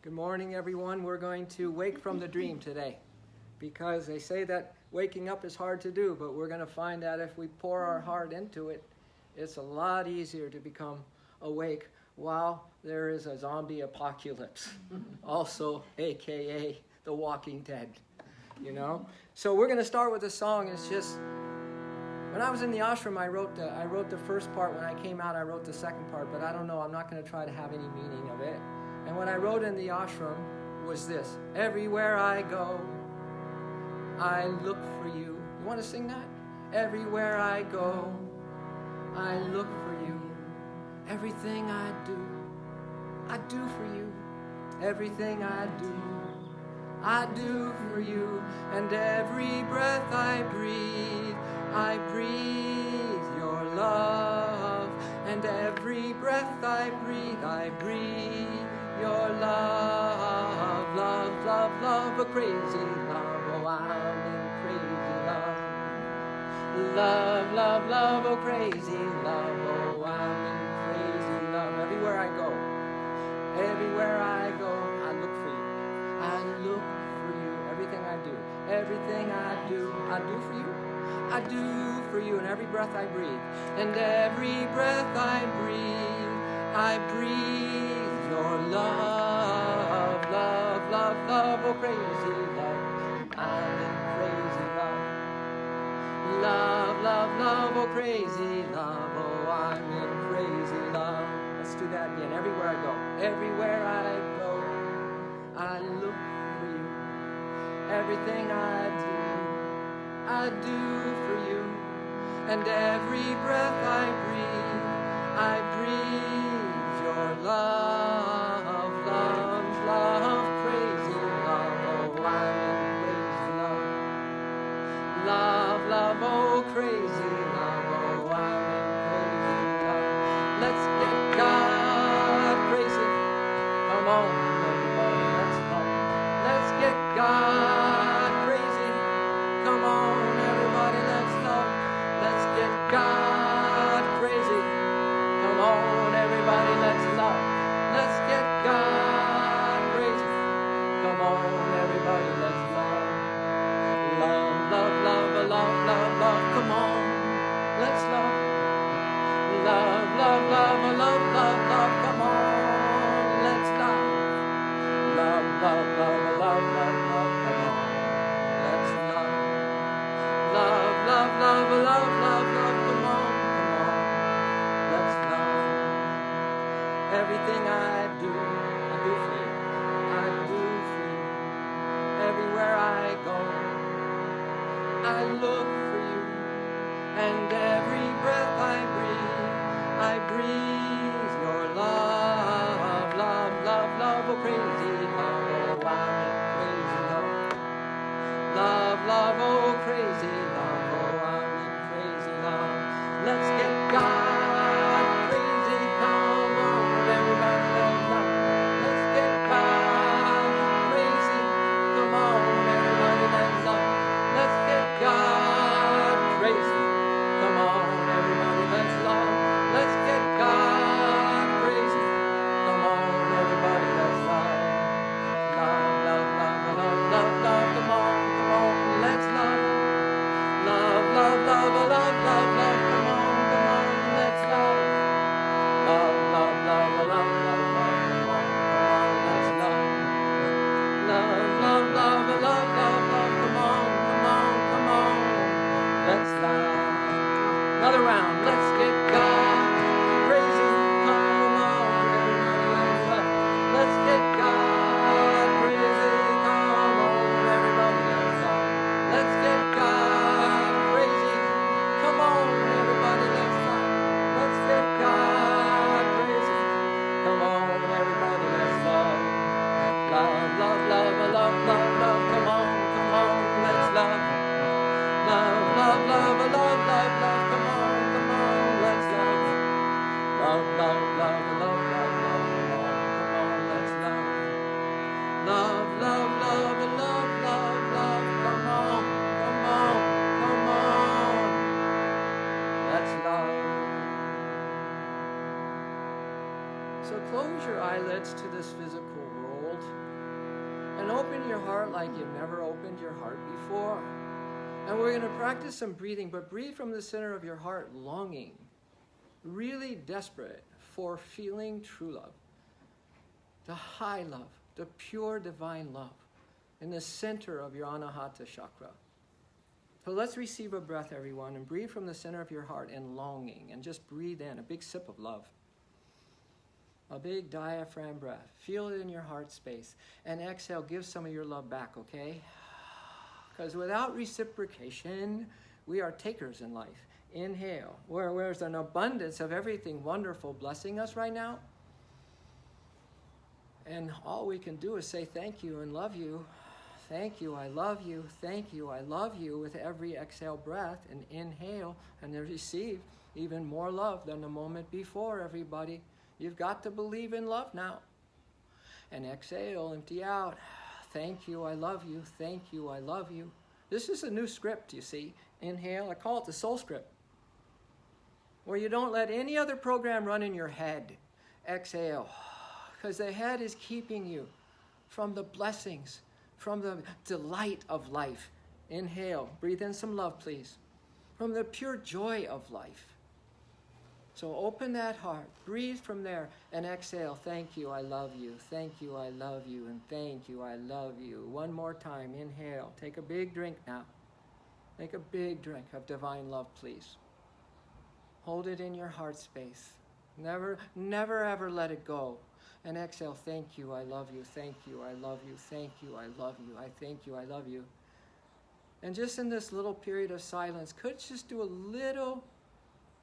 Good morning, everyone. We're going to wake from the dream today because they say that waking up is hard to do, but we're going to find that if we pour our heart into it, it's a lot easier to become awake while there is a zombie apocalypse, also aka The Walking Dead, you know? So we're going to start with a song. It's just, when I was in the ashram, I wrote the first part. When I came out, I wrote the second part, but I don't know, I'm not going to try to have any meaning of it. And what I wrote in the ashram was this: everywhere I go, I look for you. You want to sing that? Everywhere I go, I look for you. Everything I do for you. Everything I do for you. And every breath I breathe your love. And every breath I breathe your love, love, love, love, a crazy love. Oh, I'm in crazy love. Love, love, love, oh, crazy love. Oh, I'm in crazy love. Everywhere I go, I look for you. I look for you. Everything I do for you. I do for you. And every breath I breathe. And every breath I breathe your love, love, love, love, oh crazy love, I'm in crazy love. Love, love, love, oh crazy love, oh I'm in crazy love. Let's do that again. Everywhere I go, I look for you. Everything I do for you. And every breath I breathe your love, love, love, crazy love, oh, I'm in crazy love. Love, love, oh, crazy love, oh, I'm in crazy love. Let's get God crazy. Come on, everybody, let's go. Let's get God crazy. Come on, everybody, let's love. Let's get God crazy. Come on, everybody, let's love. Let's get God crazy. Come on, everybody, let's love. Love, love, love, love, love, love. Come on, let's love. Love, love, love, love, love, love. Come on, let's love. Love, love, love, love, love, love. Come on, let's love. Love, love, love, love, love, love. Come on, let's love. Everything I do for you. I do for you. Everywhere I go, I look for you. And every breath I breathe your love, love, love, love, oh crazy love, oh I'm in crazy love. Love, love, oh crazy love, oh I'm in crazy love. Let's get God crazy, come on, everybody, let's love. Let's get God crazy, come on, everybody, let's love. Let's get God crazy, come on, everybody, let's love. Let's get God crazy, come on, everybody, let's love. Love, love, love, love, love, love, come on, let's love. Love, love, love, love, love, love, come on, let's love. Love, love, love, love, love, love, come on, let's love. Love, love, love, love, love, love, come on, let's love. Another round, let's get God crazy, come on, everybody, let's love. Let's get God crazy, come on, everybody, let's love. Let's get God crazy, come on, everybody, let's love. Let's get God crazy, come on, everybody, let's love. Love, love, love, love, love, love, come on, let's love. Love, love, love, love, love, love, come on, let's love. Love, love, love, love, love, love, come on, let's love. Love, love, love, love, love, love, come on, let's love. So close your eyelids to this physical world. And open your heart like you've never opened your heart before. And we're going to practice some breathing, but breathe from the center of your heart, longing, really desperate for feeling true love, the high love, the pure divine love in the center of your Anahata chakra. So let's receive a breath, everyone, and breathe from the center of your heart in longing, and just breathe in a big sip of love. A big diaphragm breath. Feel it in your heart space. And exhale, give some of your love back, okay? Because without reciprocation, we are takers in life. Inhale. Where there's an abundance of everything wonderful blessing us right now. And all we can do is say thank you and love you. Thank you, I love you. Thank you, I love you with every exhale breath. And inhale and then receive even more love than the moment before, everybody. You've got to believe in love now. And exhale, empty out. Thank you, I love you. Thank you, I love you. This is a new script, you see. Inhale, I call it the soul script, where you don't let any other program run in your head. Exhale, because the head is keeping you from the blessings, from the delight of life. Inhale, breathe in some love, please. From the pure joy of life. So open that heart, breathe from there, and exhale. Thank you, I love you. Thank you, I love you. And thank you, I love you. One more time, inhale. Take a big drink now. Take a big drink of divine love, please. Hold it in your heart space. Never, never ever let it go. And exhale, thank you, I love you. Thank you, I love you. Thank you, I love you. I thank you, I love you. And just in this little period of silence, could just do a little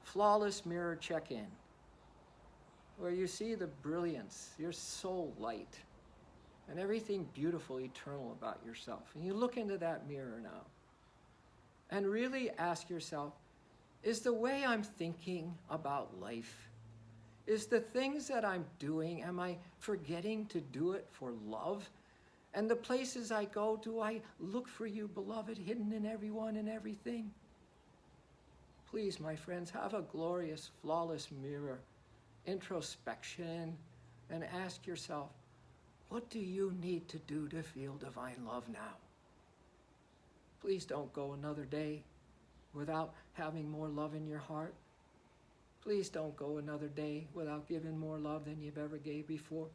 flawless mirror check-in, where you see the brilliance, your soul light, and everything beautiful, eternal about yourself. And you look into that mirror now, and really ask yourself, is the way I'm thinking about life, is the things that I'm doing, am I forgetting to do it for love? And the places I go, do I look for you, beloved, hidden in everyone and everything? Please, my friends, have a glorious, flawless mirror, introspection, and ask yourself, what do you need to do to feel divine love now? Please don't go another day without having more love in your heart. Please don't go another day without giving more love than you've ever gave before.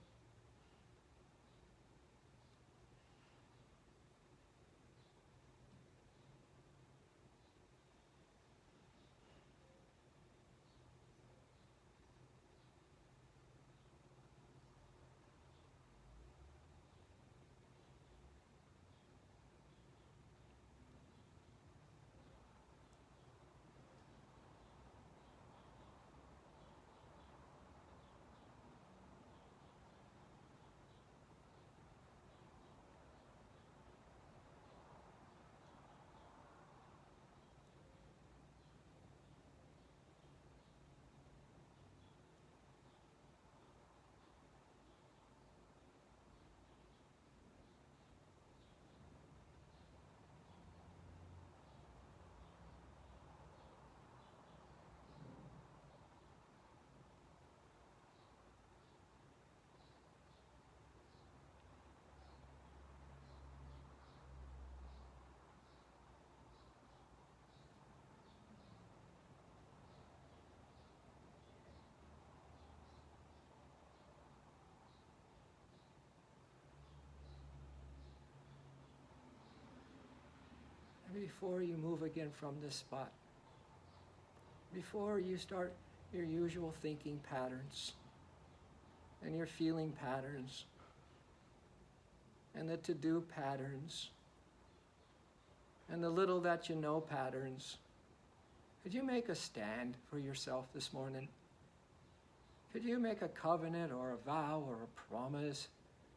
Before you move again from this spot, before you start your usual thinking patterns and your feeling patterns and the to-do patterns and the little that you know patterns, could you make a stand for yourself this morning? Could you make a covenant or a vow or a promise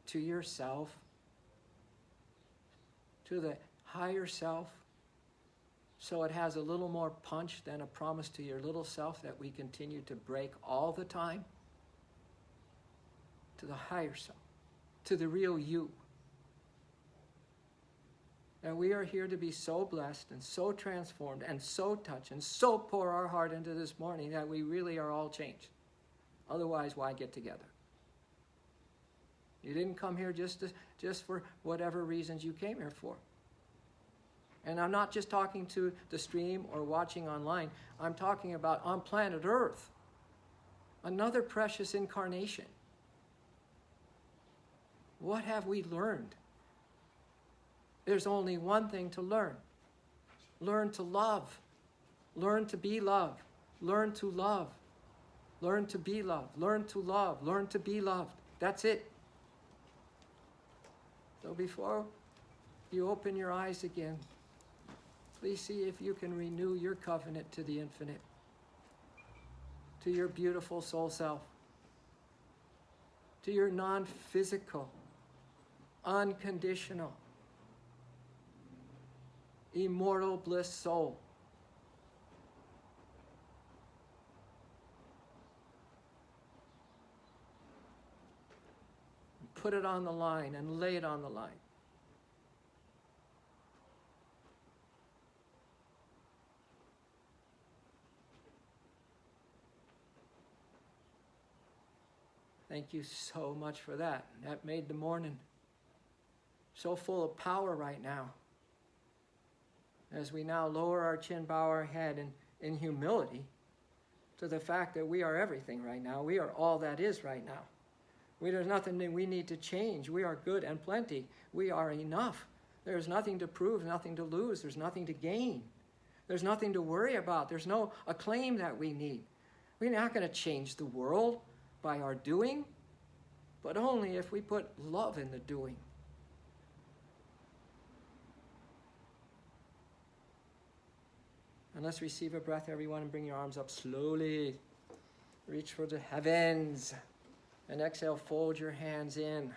to yourself, to the higher self, so it has a little more punch than a promise to your little self that we continue to break all the time? To the higher self, to the real you. And we are here to be so blessed and so transformed and so touched and so pour our heart into this morning that we really are all changed. Otherwise, why get together? You didn't come here just for whatever reasons you came here for. And I'm not just talking to the stream or watching online. I'm talking about on planet Earth. Another precious incarnation. What have we learned? There's only one thing to learn. Learn to love. Learn to be loved. Learn to love. Learn to be loved. Learn to love. Learn to be loved. That's it. So before you open your eyes again, please see if you can renew your covenant to the infinite, to your beautiful soul self, to your non-physical, unconditional, immortal bliss soul. Put it on the line and lay it on the line. Thank you so much for that. That made the morning so full of power right now. As we now lower our chin, bow our head in humility to the fact that we are everything right now. We are all that is right now. There's nothing that we need to change. We are good and plenty. We are enough. There's nothing to prove, nothing to lose. There's nothing to gain. There's nothing to worry about. There's no acclaim that we need. We're not going to change the world by our doing, but only if we put love in the doing. And let's receive a breath, everyone, and bring your arms up slowly. Reach for the heavens. And exhale, fold your hands in.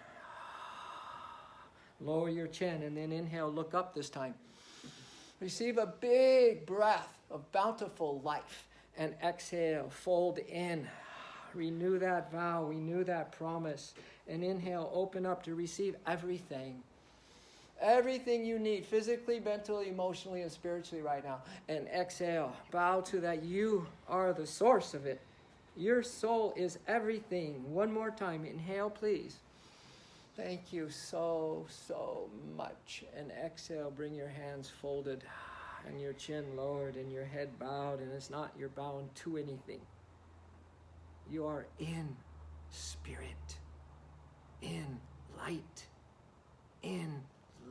Lower your chin, and then inhale, look up this time. Receive a big breath of bountiful life. And exhale, fold in. Renew that vow, renew that promise. And inhale, open up to receive everything. Everything you need, physically, mentally, emotionally, and spiritually right now. And exhale, bow to that you are the source of it. Your soul is everything. One more time. Inhale, please. Thank you so much. And exhale, bring your hands folded and your chin lowered and your head bowed. And it's not you're bowing to anything. You are in spirit, in light, in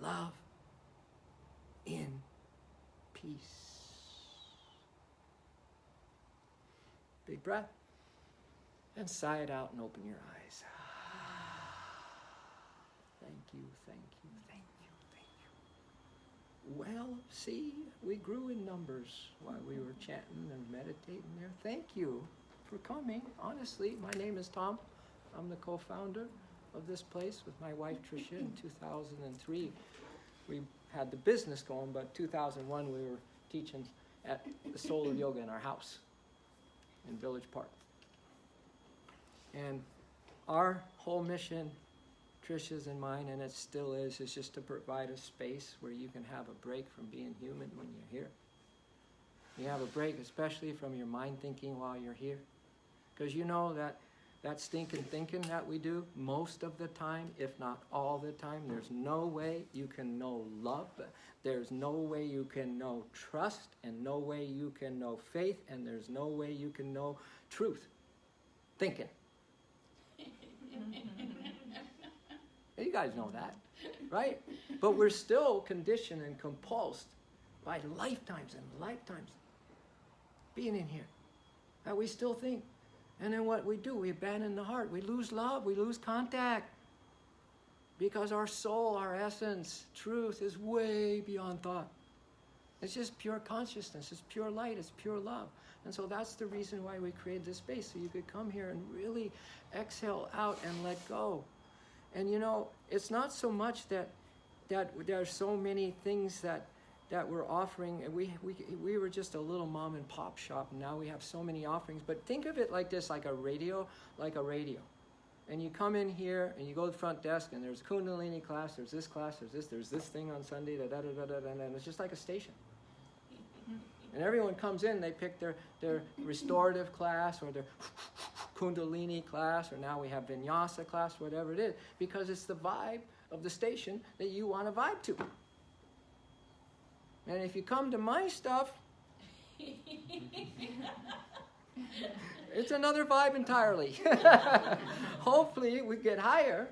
love, in peace. Big breath. And sigh it out and open your eyes. Thank you, thank you, thank you, thank you. Well, see, we grew in numbers while we were chanting and meditating there. Thank you for coming. Honestly, my name is Tom. I'm the co-founder of this place with my wife Tricia in 2003. We had the business going, but 2001 we were teaching at the Solar Yoga in our house in Village Park. And our whole mission, Tricia's and mine, and it still is just to provide a space where you can have a break from being human when you're here. You have a break, especially from your mind thinking while you're here. Because you know that stinking thinking that we do most of the time, if not all the time, there's no way you can know love. There's no way you can know trust, and no way you can know faith, and there's no way you can know truth. Thinking. You guys know that, right? But we're still conditioned and compulsed by lifetimes and lifetimes being in here. That we still think. And then what we do, we abandon the heart. We lose love, we lose contact. Because our soul, our essence, truth is way beyond thought. It's just pure consciousness, it's pure light, it's pure love. And so that's the reason why we created this space, so you could come here and really exhale out and let go. And you know, it's not so much that there are so many things that we're offering. We were just a little mom and pop shop, and now we have so many offerings. But think of it like this, like a radio. And you come in here and you go to the front desk, and there's Kundalini class, there's this thing on Sunday, and it's just like a station. And everyone comes in, they pick their restorative class or their Kundalini class, or now we have Vinyasa class, whatever it is, because it's the vibe of the station that you want to vibe to. And if you come to my stuff, it's another vibe entirely. Hopefully we get higher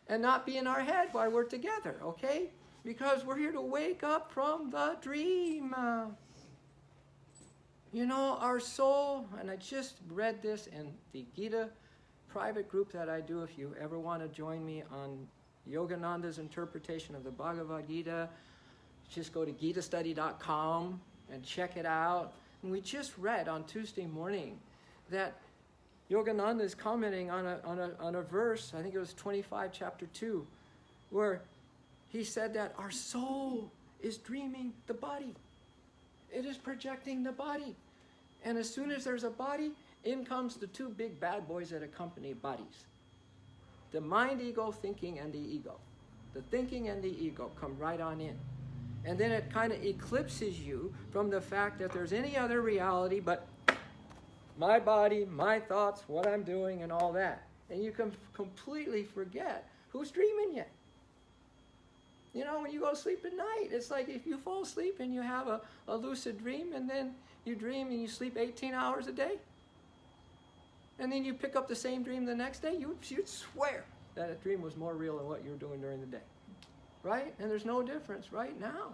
and not be in our head while we're together, okay? Because we're here to wake up from the dream. You know, our soul, and I just read this in the Gita private group that I do. If you ever want to join me on Yogananda's interpretation of the Bhagavad Gita, just go to gitastudy.com and check it out. And we just read on Tuesday morning that Yogananda is commenting on a verse, I think it was 25, chapter 2, where he said that our soul is dreaming the body. It is projecting the body. And as soon as there's a body, in comes the two big bad boys that accompany bodies. The mind, ego, thinking, and the ego. The thinking and the ego come right on in. And then it kind of eclipses you from the fact that there's any other reality but my body, my thoughts, what I'm doing, and all that. And you can completely forget who's dreaming you. You know, when you go to sleep at night, it's like if you fall asleep and you have a lucid dream, and then you dream and you sleep 18 hours a day, and then you pick up the same dream the next day, you'd swear that a dream was more real than what you were doing during the day. Right? And there's no difference right now.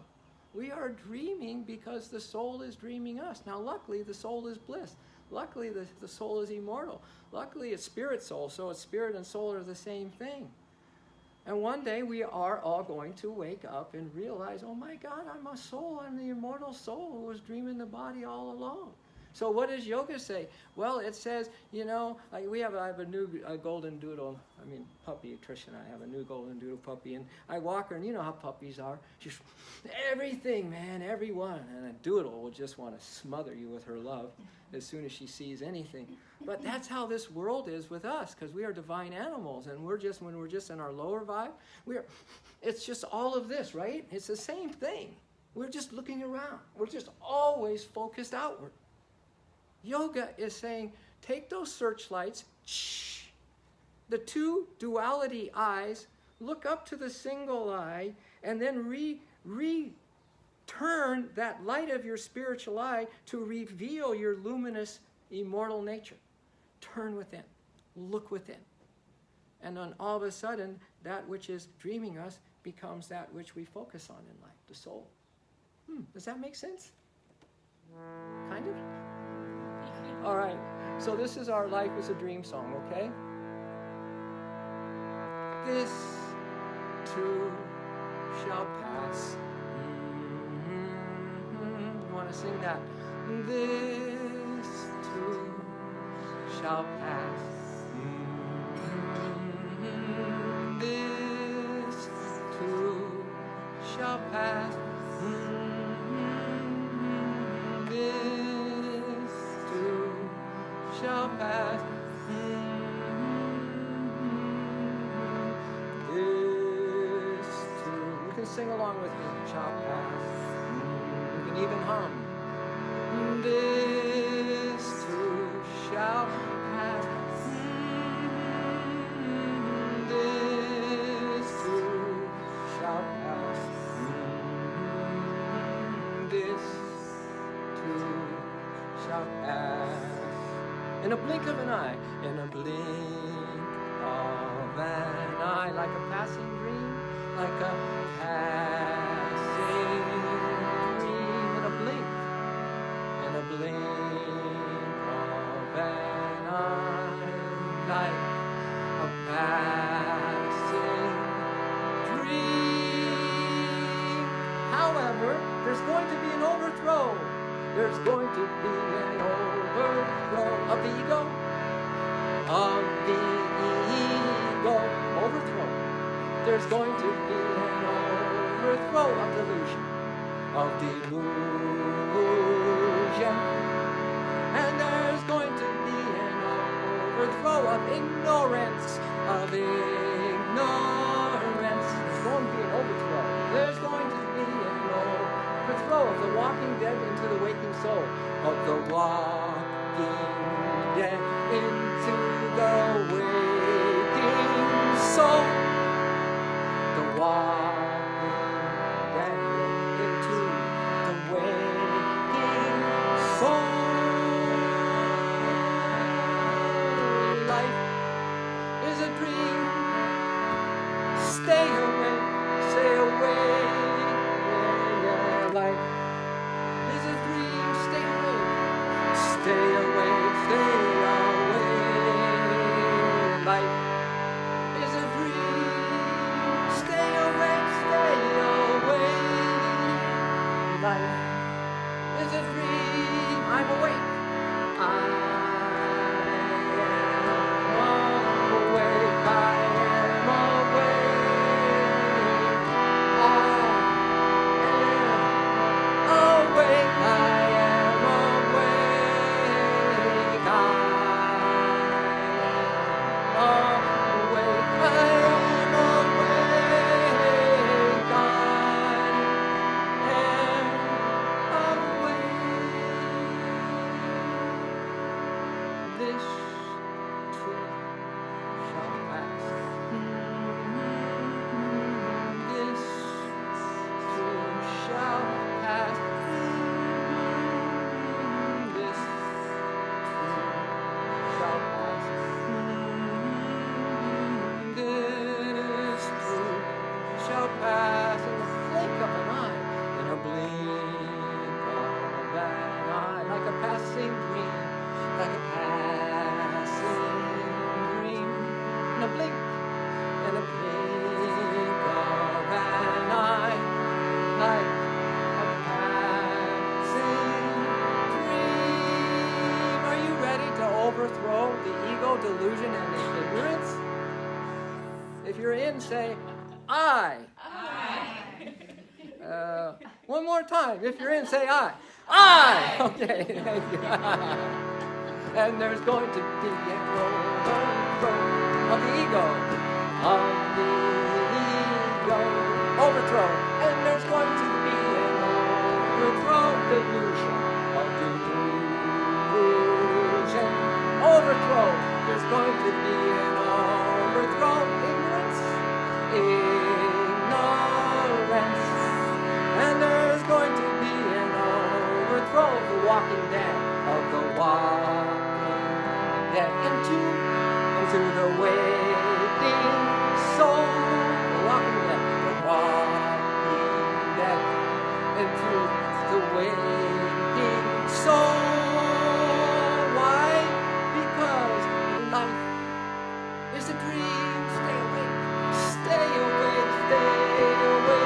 We are dreaming because the soul is dreaming us. Now, luckily, the soul is bliss. Luckily, the soul is immortal. Luckily, it's spirit soul, so it's spirit and soul are the same thing. And one day, we are all going to wake up and realize, oh my God, I'm a soul. I'm the immortal soul who was dreaming the body all along. So what does yoga say? Well, it says, you know, I have a new golden doodle, puppy, Trish and I have a new golden doodle puppy, and I walk her, and you know how puppies are. She's everything, man, everyone. And a doodle will just want to smother you with her love as soon as she sees anything. But that's how this world is with us, because we are divine animals, and when we're just in our lower vibe, it's just all of this, right? It's the same thing. We're just looking around. We're just always focused outward. Yoga is saying, take those searchlights, the two duality eyes, look up to the single eye, and then return that light of your spiritual eye to reveal your luminous, immortal nature. Turn within, look within. And then all of a sudden, that which is dreaming us becomes that which we focus on in life, the soul. Does that make sense? Kind of? All right, so this is our Life is a Dream song, okay? This too shall pass. You want to sing that? This too shall pass. This too shall pass. Shall pass. This too. You can sing along with me. Shall pass. You can even hum. This too shall pass. This too shall pass. This too shall pass. In a blink of an eye, in a blink of an eye, like a passing dream, like a passing dream, in a blink of an eye, like a passing dream. However, there's going to be an overthrow. There's going to be an overthrow of the ego. Overthrow. There's going to be an overthrow of delusion. And there's going to be an overthrow of ignorance. There's going to be an overthrow. There's going to be an overthrow of the walking dead into the waking soul. Of the walking dead into the waking soul. The walking dead into the waking soul. Life is a dream. Stay awake, stay awake. Yeah, life is a dream. Stay awake, stay awake, stay awake. Life is a dream. Stay awake, stay awake. Life is a dream. I'm awake. I am awake. I am awake. I am awake. I am awake. I am awake. I am awake. I am awake. This too shall pass. This too shall pass. This too shall pass. This too shall pass in the blink of an eye. In a blink of an eye, like a passing dream, like a passing dream. In a blink, in a blink of an eye, like a passing dream. Are you ready to overthrow the ego, delusion, and ignorance? If you're in, say, I. One more time. If you're in, say I. I! Okay, thank you. And there's going to be an overthrow of the ego. Of the ego. Overthrow. And there's going to be an overthrow of delusion. Of delusion. Overthrow. There's going to be an overthrow of ignorance. Ignorance. And there's going to be an overthrow of the walking dead, of the walking dead into the waking soul. The walking dead, into the waking soul. Why? Because life is a dream. Stay awake, stay awake, stay awake.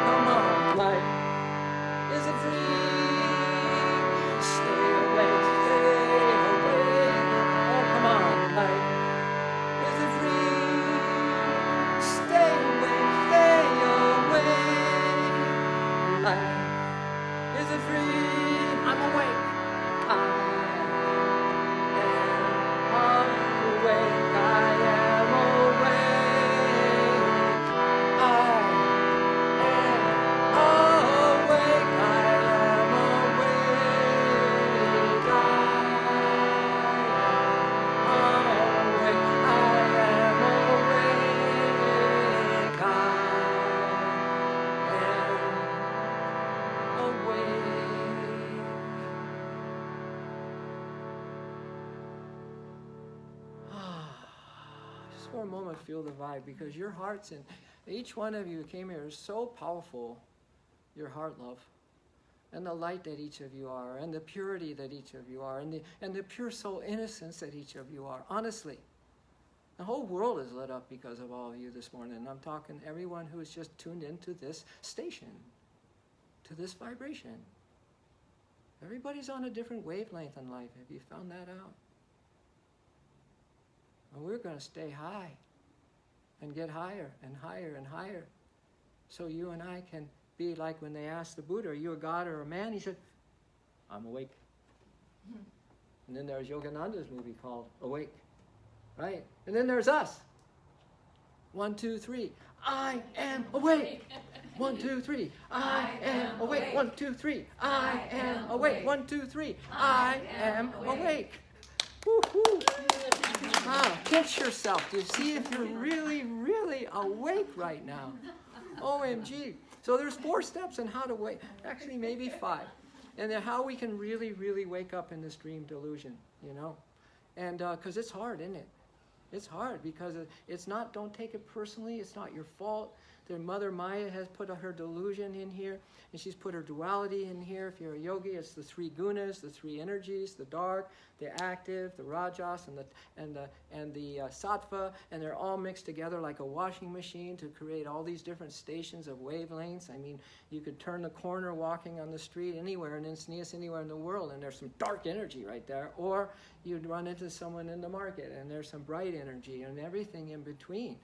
Come on, life is a dream. Stay awake, stay awake. Oh, come on, life is a dream. Stay awake, stay awake. Life is a dream. I'm awake. I am awake. I am awake. I am awake. I am awake. I am awake. I am awake. Just for a moment, feel the vibe, because your hearts and each one of you who came here is so powerful. Your heart love, and the light that each of you are, and the purity that each of you are, and the pure soul innocence that each of you are. Honestly, the whole world is lit up because of all of you this morning. And I'm talking everyone who is just tuned into this station, to this vibration. Everybody's on a different wavelength in life. Have you found that out? And we're going to stay high and get higher and higher and higher, so you and I can be like when they asked the Buddha, are you a god or a man? He said, I'm awake. And then there's Yogananda's movie called Awake, right? And then there's us. 1, 2, 3. I am awake. 1, 2, 3. I am awake. 1, 2, 3. I am awake. 1, 2, 3. I am awake. Woo-hoo. Pinch yourself to see if you're really, really awake right now. OMG. So there's 4 steps on how to wake, actually maybe 5. And then how we can really, really wake up in this dream delusion, you know. And because it's hard, isn't it? It's hard because it's not, don't take it personally, it's not your fault. Their Mother Maya has put her delusion in here, and she's put her duality in here. If you're a yogi, it's the 3 gunas, the 3 energies, the dark, the active, the rajas, and the sattva, and they're all mixed together like a washing machine to create all these different stations of wavelengths. I mean, you could turn the corner walking on the street anywhere in Encinitas, anywhere in the world, and there's some dark energy right there. Or you'd run into someone in the market, and there's some bright energy, and everything in between.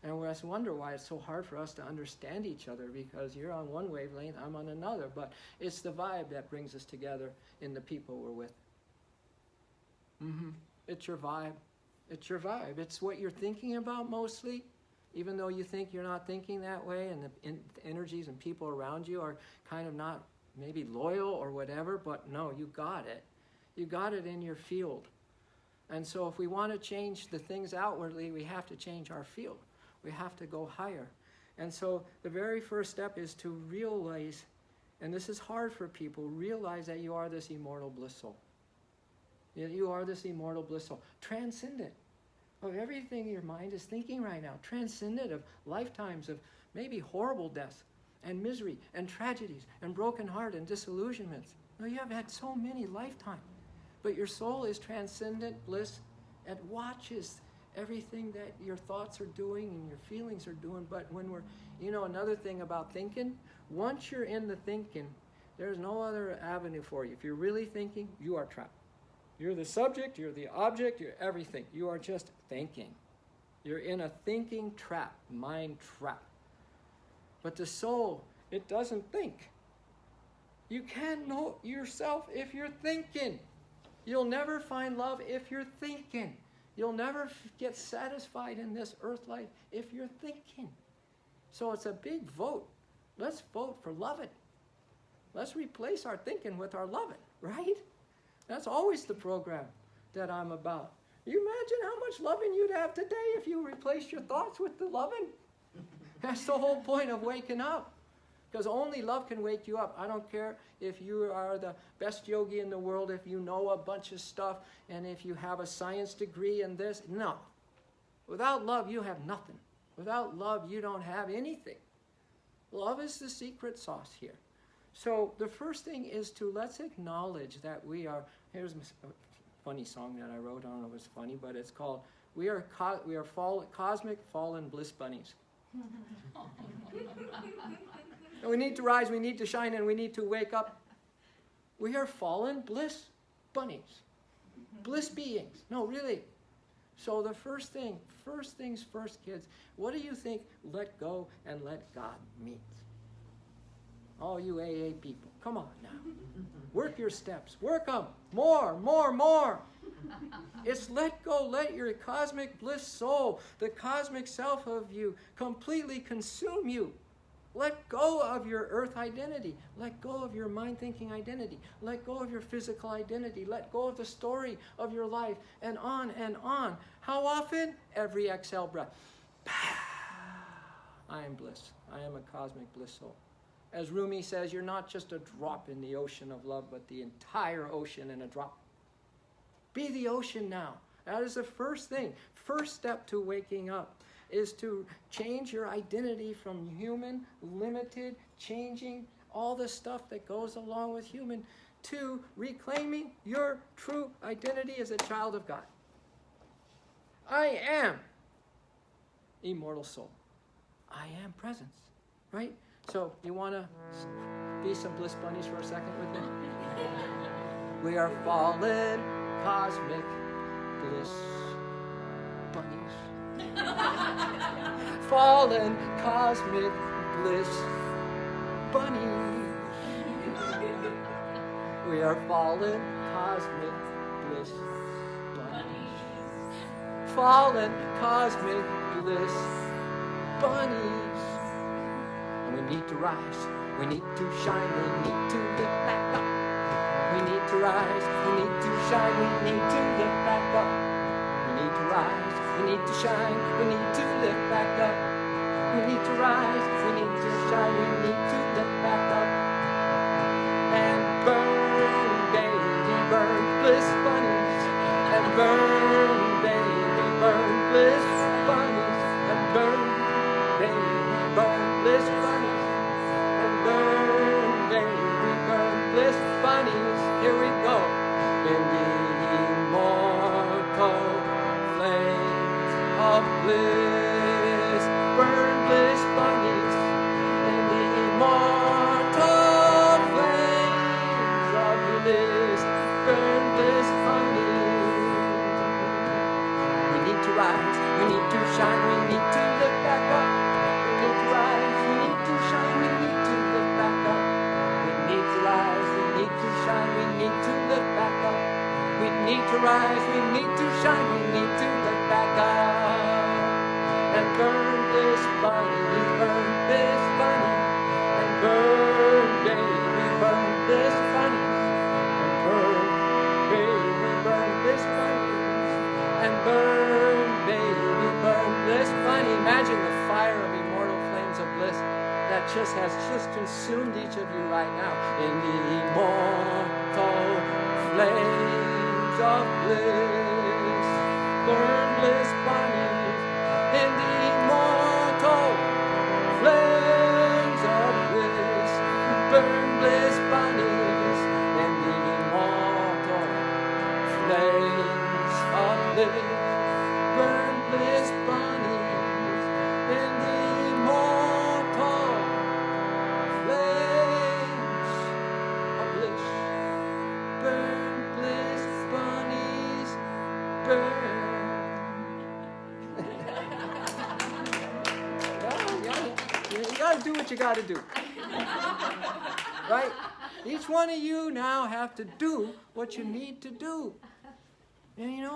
And we just wonder why it's so hard for us to understand each other, because you're on one wavelength, I'm on another. But it's the vibe that brings us together in the people we're with. It's your vibe. It's your vibe. It's what you're thinking about mostly, even though you think you're not thinking that way, and the energies and people around you are kind of not maybe loyal or whatever, but no, you got it. You got it in your field. And so if we want to change the things outwardly, we have to change our field. We have to go higher. And so the very first step is to realize, and this is hard for people, realize that you are this immortal bliss soul. You are this immortal bliss soul. Transcendent of everything your mind is thinking right now. Transcendent of lifetimes of maybe horrible deaths and misery and tragedies and broken heart and disillusionments. No, you have had so many lifetimes. But your soul is transcendent bliss and watches everything that your thoughts are doing and your feelings are doing. But when we're, you know, another thing about thinking, once you're in the thinking, there's no other avenue for you. If you're really thinking, you are trapped. You're the subject, you're the object, you're everything. You are just thinking. You're in a thinking trap, mind trap. But the soul, it doesn't think. You can't know yourself if you're thinking. You'll never find love if you're thinking. You'll never get satisfied in this earth life if you're thinking. So it's a big vote. Let's vote for loving. Let's replace our thinking with our loving, right? That's always the program that I'm about. You imagine how much loving you'd have today if you replaced your thoughts with the loving? That's the whole point of waking up. Because only love can wake you up. I don't care if you are the best yogi in the world, if you know a bunch of stuff, and if you have a science degree in this. No. Without love, you have nothing. Without love, you don't have anything. Love is the secret sauce here. So the first thing is to let's acknowledge that we are, here's a funny song that I wrote, I don't know if it's funny, but it's called, we are cosmic fallen bliss bunnies. And we need to rise, we need to shine, and we need to wake up. We are fallen bliss bunnies. Bliss beings. No, really. So the first things first, kids, what do you think let go and let God means? All you AA people, come on now. Work your steps. Work them. More. It's let go. Let your cosmic bliss soul, the cosmic self of you, completely consume you. Let go of your earth identity. Let go of your mind-thinking identity. Let go of your physical identity. Let go of the story of your life, and on and on. How often? Every exhale breath. I am bliss. I am a cosmic bliss soul. As Rumi says, you're not just a drop in the ocean of love, but the entire ocean in a drop. Be the ocean now. That is the first thing. First step to waking up is to change your identity from human, limited, changing all the stuff that goes along with human, to reclaiming your true identity as a child of God. I am immortal soul. I am presence, right? So you want to be some bliss bunnies for a second with me? We are fallen cosmic bliss bunnies. Fallen cosmic bliss bunnies. We are fallen cosmic bliss bunnies. Fallen cosmic bliss bunnies. And we need to rise. We need to shine. We need to get back up. We need to rise. We need to shine. We need to lift back up. We need to rise. We need to shine. We need to lift back up. We need to rise. We need to shine. We need to lift back up. And burn, baby, burn, bliss bunnies. And burn, baby, burn, bliss bunnies. And burn, baby, burn, bliss bunnies. And burn, baby, burn, bliss bunnies. Here we go. In the immortal flames of bliss, burn, bliss bunnies. In the immortal flames of bliss, burn, bliss bunnies. We need to rise. We need to shine. We need to lift back up. We need to rise. We need to shine. We need to lift back up. We need to rise. We need to shine. We need to lift back up. We need to rise. We need to shine. We need to lift back up. And burn this bunny. Burn this bunny. And burn, baby, burn this bunny. And burn, baby, burn this bunny. And burn, baby, burn this bunny. Imagine the fire of immortal flames of bliss that has just consumed each of you right now. In the immortal flames of bliss, burn, bliss bunnies. In the immortal flames of bliss, burn, bliss bunnies. In the immortal flames of bliss, burn, bliss bunnies. In the immortal flames of bliss, burn, bliss bunnies, burn. You gotta do what you gotta do. Right? Each one of you now have to do what you need to do. And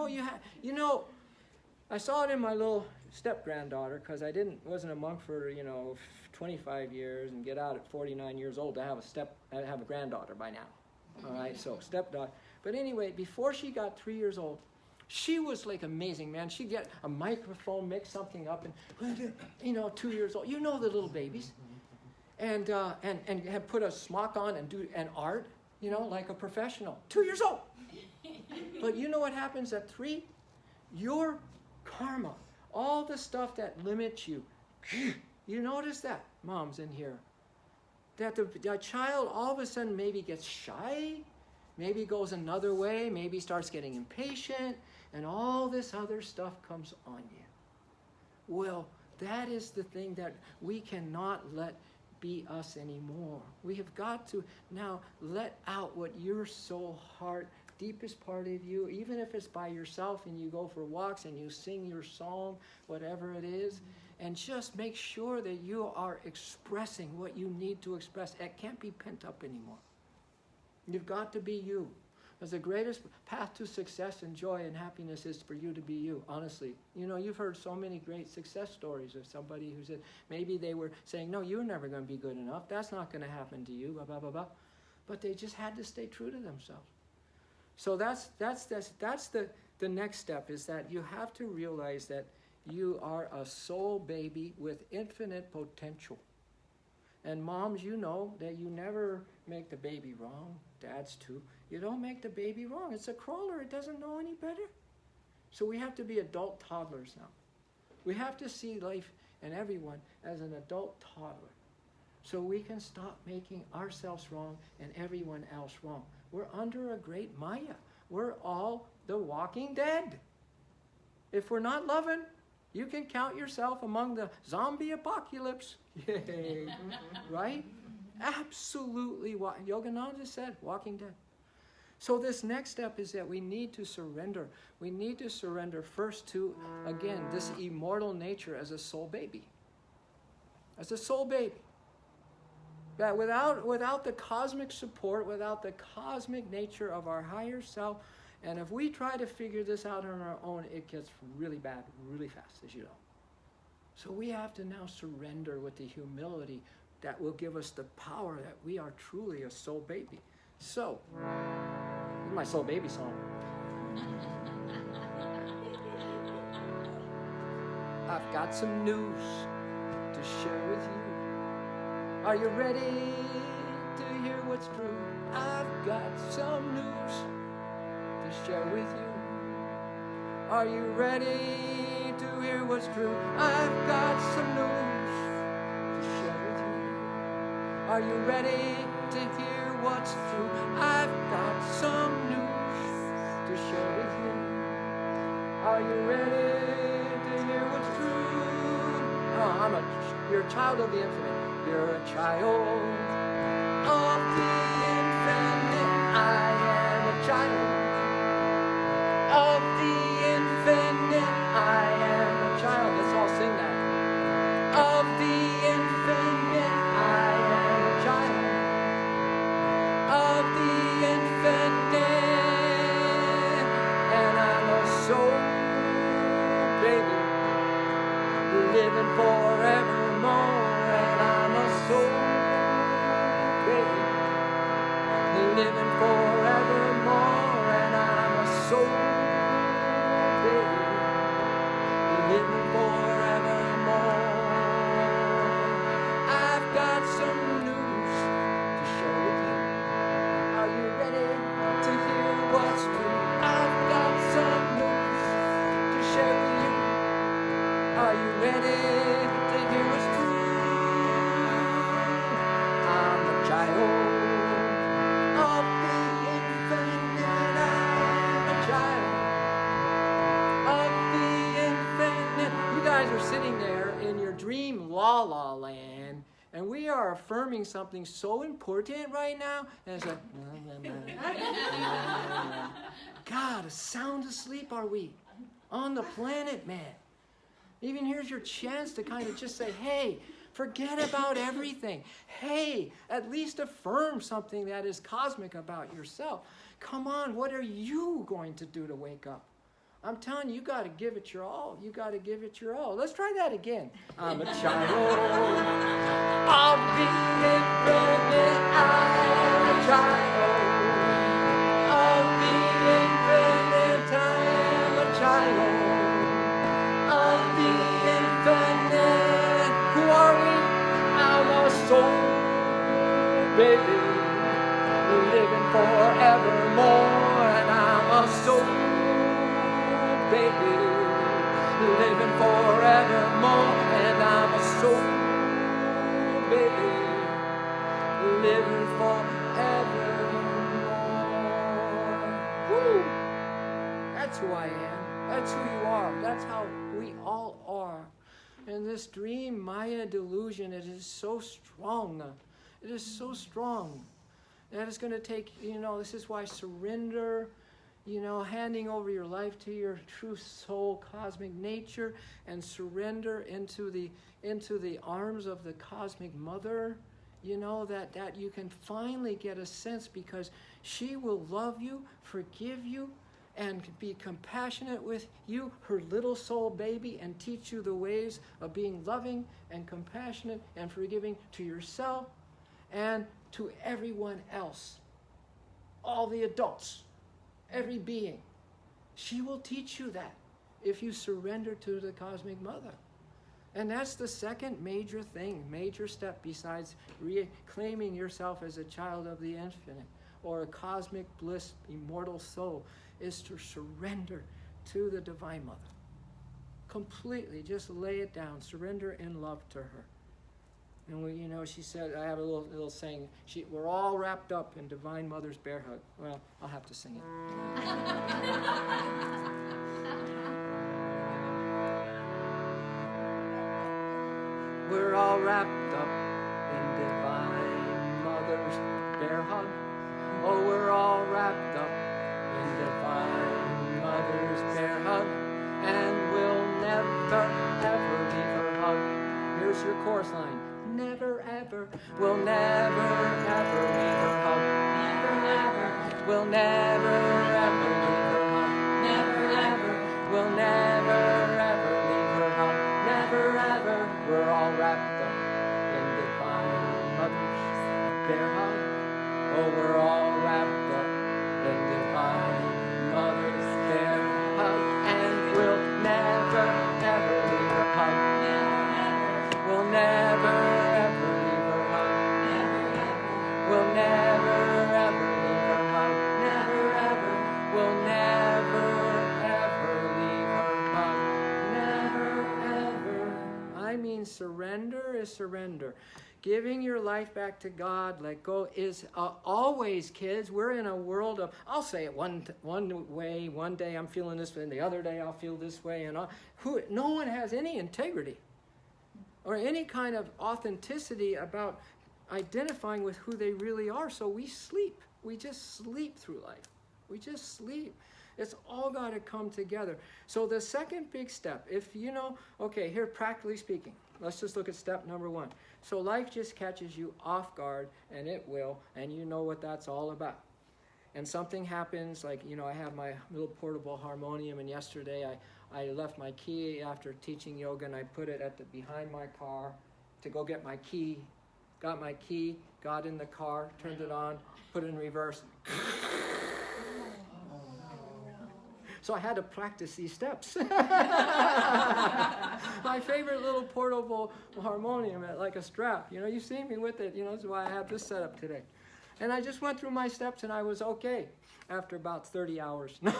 I saw it in my little step-granddaughter, because I wasn't a monk for 25 years and get out at 49 years old to have a granddaughter by now. All right, so stepdaughter. But anyway, before she got 3 years old, she was like amazing, man. She'd get a microphone, make something up, and 2 years old. You know the little babies, and have put a smock on and do an art, like a professional. 2 years old. But you know what happens at 3? Your karma, all the stuff that limits you. You notice that, moms in here, that the child all of a sudden maybe gets shy, maybe goes another way, maybe starts getting impatient, and all this other stuff comes on you. Well, that is the thing that we cannot let be us anymore. We have got to now let out what your soul heart, deepest part of you, even if it's by yourself and you go for walks and you sing your song, whatever it is, and just make sure that you are expressing what you need to express. It can't be pent up anymore. You've got to be you. Because the greatest path to success and joy and happiness is for you to be you, honestly. You've heard so many great success stories of somebody who said, maybe they were saying, no, you're never going to be good enough. That's not going to happen to you, blah, blah, blah, blah. But they just had to stay true to themselves. So that's the next step, is that you have to realize that you are a soul baby with infinite potential. And moms, you know that you never make the baby wrong. Dads too. You don't make the baby wrong. It's a crawler. It doesn't know any better. So we have to be adult toddlers now. We have to see life and everyone as an adult toddler. So we can stop making ourselves wrong and everyone else wrong. We're under a great Maya. We're all the walking dead. If we're not loving, you can count yourself among the zombie apocalypse. Yay. Right? Absolutely. Yogananda said, walking dead. So this next step is that we need to surrender. We need to surrender first to, again, this immortal nature as a soul baby. As a soul baby. That without the cosmic support, without the cosmic nature of our higher self, and if we try to figure this out on our own, it gets really bad really fast, as you know. So we have to now surrender with the humility that will give us the power that we are truly a soul baby. So, this is my soul baby song. I've got some news to share with you. Are you ready to hear what's true? I've got some news to share with you. Are you ready to hear what's true? I've got some news to share with you. Are you ready to hear what's true? I've got some news to share with you. Are you ready to hear what's true? Oh, you're a child of the infinite. You're a child of the infinite. I am a child of the infinite. I am a child. Let's all sing that. Of the infinite. I am a child of the infinite. And I'm a soul baby living forevermore. And I'm a soul baby living forevermore. And I'm a soul baby living forevermore. I've got some news to share with you. Are you ready to hear what's true? I've got some news to share with you. Are you ready to hear what's true? I'm a child of the infinite. I'm a child of the infinite. You guys are sitting there in your dream la la land, and we are affirming something so important right now. And it's like, God, sound asleep are we on the planet, man. Even here's your chance to kind of just say, hey, forget about everything. Hey, at least affirm something that is cosmic about yourself. Come on, what are you going to do to wake up? I'm telling you, you got to give it your all. You got to give it your all. Let's try that again. I'm a child of the infinite. I'm a child of the infinite. I'm a child of the infinite. Who are we? I'm a soul baby living forevermore. And I'm a soul baby living forevermore. And I'm a soul baby living forevermore. Woo! That's who I am. That's who you are. That's how we all are. And this dream, Maya delusion, it is so strong. It is so strong. And it's going to take, this is why surrender, handing over your life to your true soul, cosmic nature, and surrender into the arms of the cosmic mother, that you can finally get a sense, because she will love you, forgive you, and be compassionate with you, her little soul baby, and teach you the ways of being loving and compassionate and forgiving to yourself and to everyone else. All the adults, every being. She will teach you that if you surrender to the cosmic mother. And that's the second major step besides reclaiming yourself as a child of the infinite or a cosmic bliss, immortal soul, is to surrender to the Divine Mother. Completely, just lay it down. Surrender in love to her. And she said, I have a little saying, we're all wrapped up in Divine Mother's bear hug. Well, I'll have to sing it. We're all wrapped up in Divine Mother's bear hug. Oh, we're all wrapped up in Divine Mother's bear hug, and we'll never, ever leave her hug. Here's your chorus line. Never, ever, we'll never, ever leave her hug. Never, ever, we'll never, ever leave her hug. Never, ever, we'll never, ever leave her hug. Never, ever, we're all wrapped up in Divine Mother's bear hug. Oh, we're all wrapped Surrender is surrender. Giving your life back to God, let go, is always, kids, we're in a world of, I'll say it one way, one day I'm feeling this way, and the other day I'll feel this way, and no one has any integrity or any kind of authenticity about identifying with who they really are. So we sleep. We just sleep through life. We just sleep. It's all got to come together. So the second big step, if you know, okay, here practically speaking, let's just look at step number 1. So life just catches you off guard, and it will, and you know what that's all about. And something happens, like, you know, I have my little portable harmonium, and yesterday I left my key after teaching yoga, and I put it behind my car to go get my key. Got my key, got in the car, turned it on, put it in reverse. So I had to practice these steps. My favorite little portable harmonium, like a strap. You know, you see me with it. You know, that's why I have this set up today. And I just went through my steps, and I was okay after about 30 hours. No,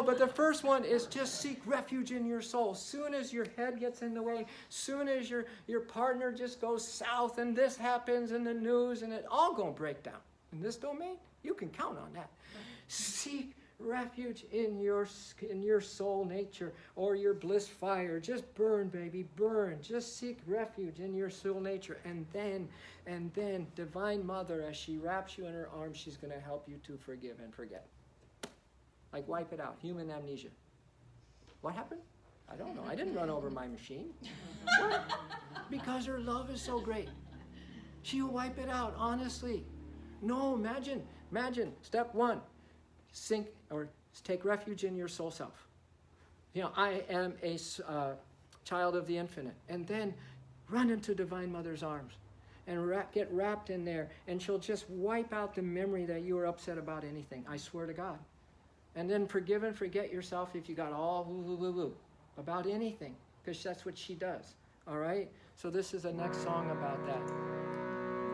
but the first one is just seek refuge in your soul. Soon as your head gets in the way, soon as your partner just goes south, and this happens in the news, and it all gonna break down. In this domain, you can count on that. Seek refuge in your soul nature, or your bliss fire. Just burn, baby, burn. Just seek refuge in your soul nature, and then Divine Mother, as she wraps you in her arms, she's going to help you to forgive and forget. Like wipe it out. Human amnesia. What happened? I don't know. I didn't run over my machine. What? Because her love is so great. She'll wipe it out, honestly. No, imagine. Step 1, sink or take refuge in your soul self. You know, I am a child of the infinite. And then run into Divine Mother's arms and get wrapped in there, and she'll just wipe out the memory that you were upset about anything. I swear to God. And then forgive and forget yourself if you got all woo about anything, because that's what she does. All right? So this is the next song about that.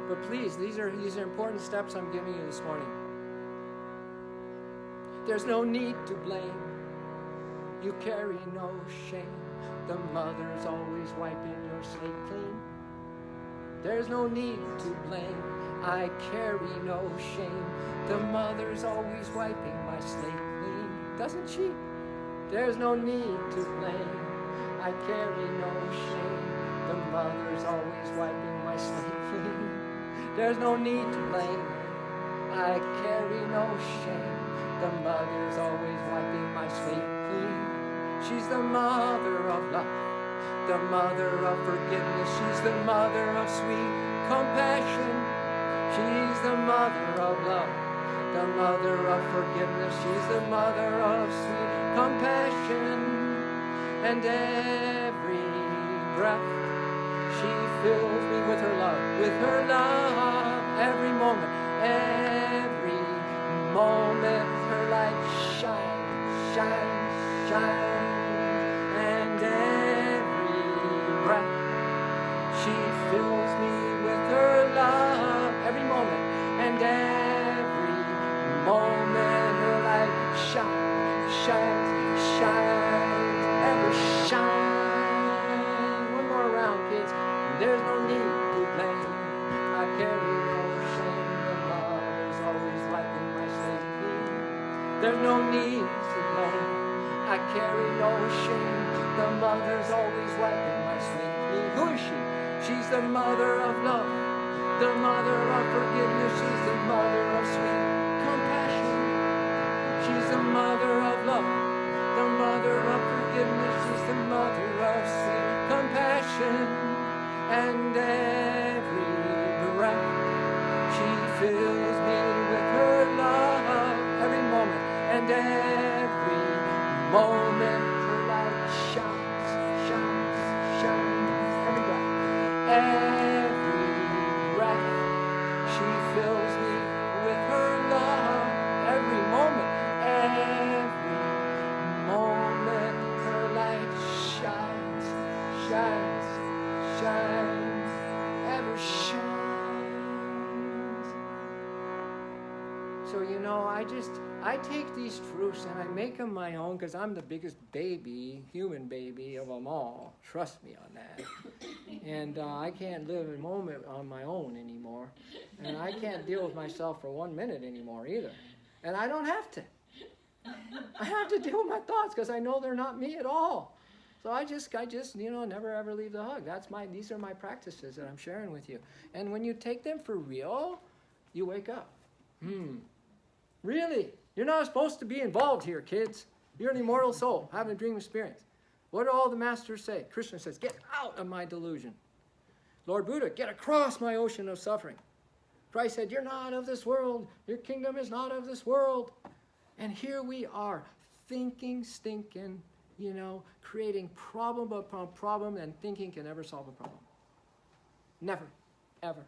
But please, these are important steps I'm giving you this morning. There's no need to blame. You carry no shame. The mother's always wiping your slate clean. There's no need to blame. I carry no shame. The mother's always wiping my slate clean. Doesn't she? There's no need to blame. I carry no shame. The mother's always wiping my slate clean. There's no need to blame. I carry no shame. The mother's always wiping my slate clean. She's the mother of love, the mother of forgiveness. She's the mother of sweet compassion. She's the mother of love, the mother of forgiveness. She's the mother of sweet compassion. And every breath she fills me with her love, every moment, her light shines, and every breath she fills me with her love, every moment, and every moment her light shines, ever shine. One more round, kids. There's no need to blame. I carry no shame. The mother's always wiping my slate clean. There's no need to blame. I carry no shame. The mother's always wiping my slate clean. Who is she? She's the mother of love, the mother of forgiveness. She's the mother of sweet compassion. She's the mother of love, the mother of forgiveness. She's the mother of sweet compassion. And every breath she fills me with her love, every moment, and every moment her light shines, every breath, she fills me with her love, every moment her light shines, ever shines. So, I take these truths and I make them my own because I'm the biggest human baby of them all. Trust me on that. And I can't live a moment on my own anymore. And I can't deal with myself for 1 minute anymore either. And I don't have to. I have to deal with my thoughts because I know they're not me at all. So I just never ever leave the hug. These are my practices that I'm sharing with you. And when you take them for real, you wake up. Really? You're not supposed to be involved here, kids. You're an immortal soul, having a dream experience. What do all the masters say? Krishna says, get out of my delusion. Lord Buddha, get across my ocean of suffering. Christ said, you're not of this world. Your kingdom is not of this world. And here we are, thinking, stinking, creating problem upon problem, and thinking can never solve a problem. Never, ever.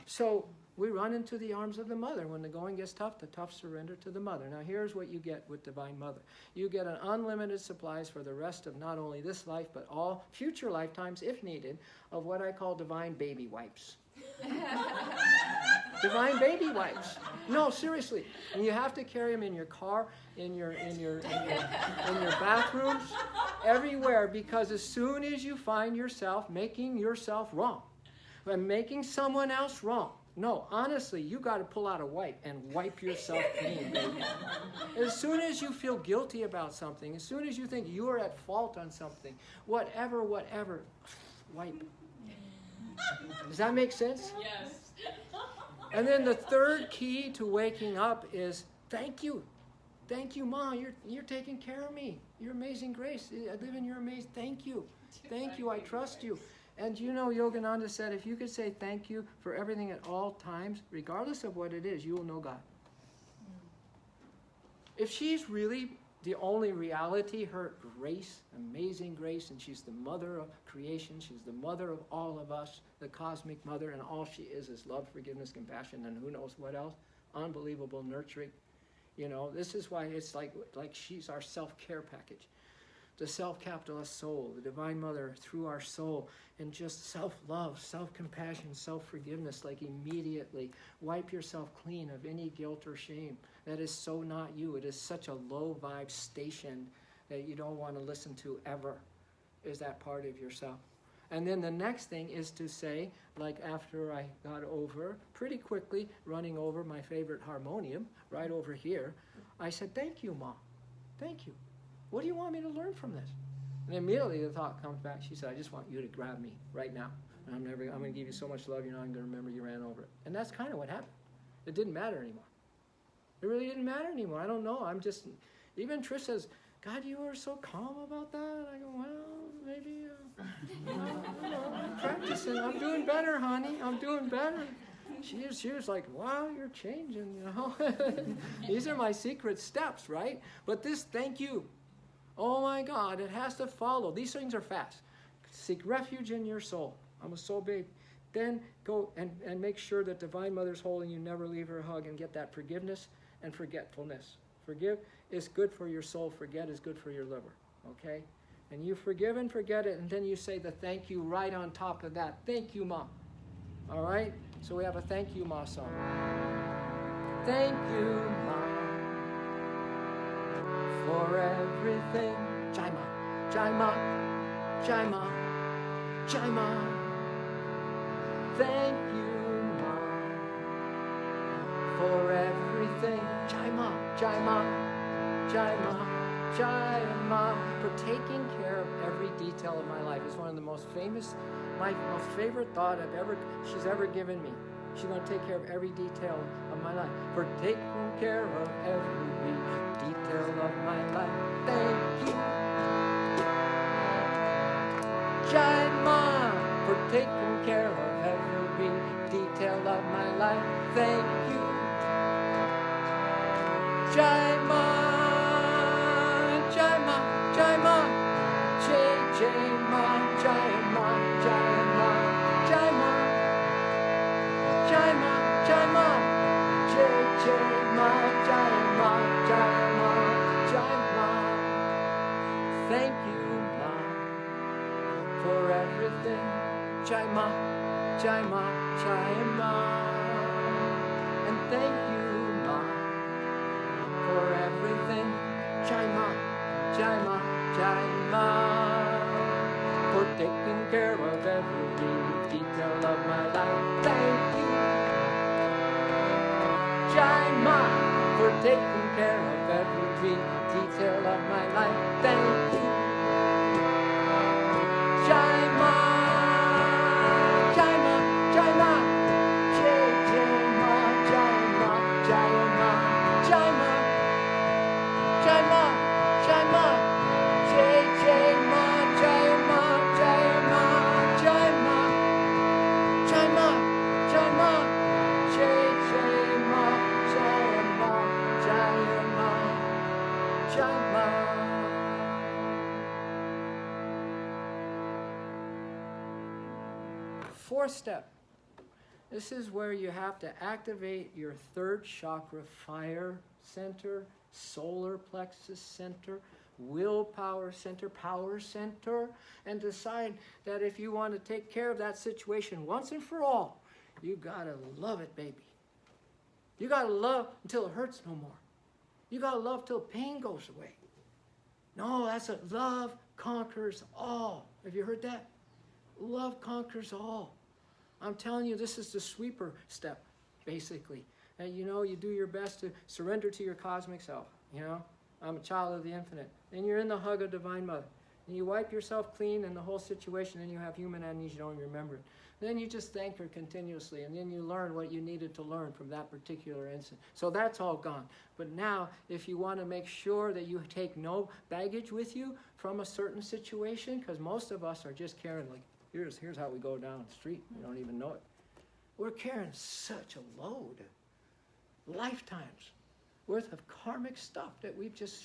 So we run into the arms of the mother. When the going gets tough, the tough surrender to the mother. Now here's what you get with Divine Mother. You get an unlimited supplies for the rest of not only this life, but all future lifetimes, if needed, of what I call divine baby wipes. Divine baby wipes. No, seriously. And you have to carry them in your car, in your bathrooms, everywhere, because as soon as you find yourself making yourself wrong, and making someone else wrong, no, honestly, you got to pull out a wipe and wipe yourself clean, baby. As soon as you feel guilty about something, as soon as you think you're at fault on something, whatever, wipe. Does that make sense? Yes. And then the third key to waking up is thank you. Thank you, Ma. You're taking care of me. Your amazing grace. I live in your amazing. Thank you. Thank you. I trust you. And Yogananda said, if you could say thank you for everything at all times, regardless of what it is, you will know God. If she's really the only reality, her grace, amazing grace, and she's the mother of creation, she's the mother of all of us, the cosmic mother, and all she is love, forgiveness, compassion, and who knows what else, unbelievable nurturing. This is why it's like she's our self-care package. The self-capitalist soul, the Divine Mother through our soul, and just self-love, self-compassion, self-forgiveness, like immediately wipe yourself clean of any guilt or shame. That is so not you. It is such a low vibe station that you don't want to listen to ever, is that part of yourself. And then the next thing is to say, like after I got over, pretty quickly running over my favorite harmonium, right over here, I said, thank you, Ma. Thank you. What do you want me to learn from this? And immediately the thought comes back. She said, I just want you to grab me right now. And I'm going to give you so much love, you're not going to remember you ran over it. And that's kind of what happened. It didn't matter anymore. It really didn't matter anymore. I don't know. Even Trish says, God, you were so calm about that. I go, well, maybe, I'm practicing. I'm doing better, honey. I'm doing better. She was like, wow, you're changing, These are my secret steps, right? But this thank you. Oh my God, it has to follow. These things are fast. Seek refuge in your soul. I'm a soul baby. Then go and make sure that Divine Mother's holding you, never leave her hug, and get that forgiveness and forgetfulness. Forgive is good for your soul. Forget is good for your liver. Okay? And you forgive and forget it, and then you say the thank you right on top of that. Thank you, Mom. All right? So we have a thank you, Ma song. Thank you, Ma, for everything. Jai Ma, Jai Ma, Jai Ma, Jai Ma. Thank you, Ma, for everything. Jai Ma, Jai Ma, Jai Ma, Jai Ma, for taking care of every detail of my life. It's one of the most famous, my most favorite thought she's ever given me. She's going to take care of every detail of my life. For taking care of every detail of my life. Thank you, Jai Ma, for taking care of every detail of my life. Thank you, Jai Ma, Jai Ma, Jai Ma, Jai Ma, Jai Ma, Jai Ma, Jai Ma, Jai Ma, Jai Ma, Jai Ma, Jai Ma, Jai Ma, Jai Ma. Thank you, Ma, for everything. Jai Ma, Jai Ma, Jai Ma. And thank you, Ma, taking care of every detail of my life. Thank you, Jai Ma, for taking care of every detail of my life. Thank you, Jai Ma, Jai Ma, Jai Ma, Jai Ma, Jai Ma, Jai Ma, Jai Ma, Jai Ma, Jai Ma, Jai Ma, Jai Ma, Jai Ma, Jai Ma, Jai Ma, Jai Ma, Jai Ma, Jai Ma, Jai Ma, Jai Ma. Fourth step. This is where you have to activate your third chakra, fire center, solar plexus center, willpower center, power center, and decide that if you want to take care of that situation once and for all, you gotta love it, baby. You gotta love until it hurts no more. You gotta love till pain goes away. No, that's it. Love conquers all. Have you heard that? Love conquers all. I'm telling you, this is the sweeper step, basically. And you know, you do your best to surrender to your cosmic self. You know, I'm a child of the infinite. And you're in the hug of Divine Mother. And you wipe yourself clean in the whole situation, and you have human amnesia, you don't remember it. Then you just thank her continuously, and then you learn what you needed to learn from that particular incident. So that's all gone. But now, if you want to make sure that you take no baggage with you from a certain situation, because most of us are just carrying, like, here's how we go down the street. We don't even know it. We're carrying such a load, lifetimes worth of karmic stuff that we've just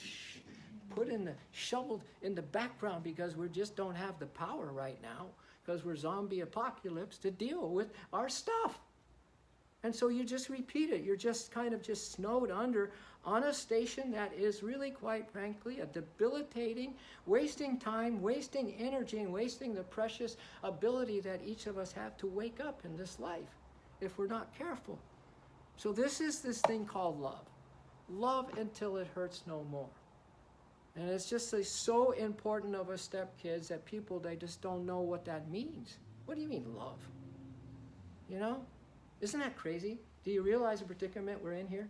shoveled in the background because we just don't have the power right now, because we're zombie apocalypse to deal with our stuff. And so you just repeat it. You're just kind of just snowed under on a station that is really, quite frankly, a debilitating, wasting time, wasting energy, and wasting the precious ability that each of us have to wake up in this life if we're not careful. So this is this thing called love. Love until it hurts no more. And it's just so important of us stepkids that people, they just don't know what that means. What do you mean, love? You know? Isn't that crazy? Do you realize the predicament we're in here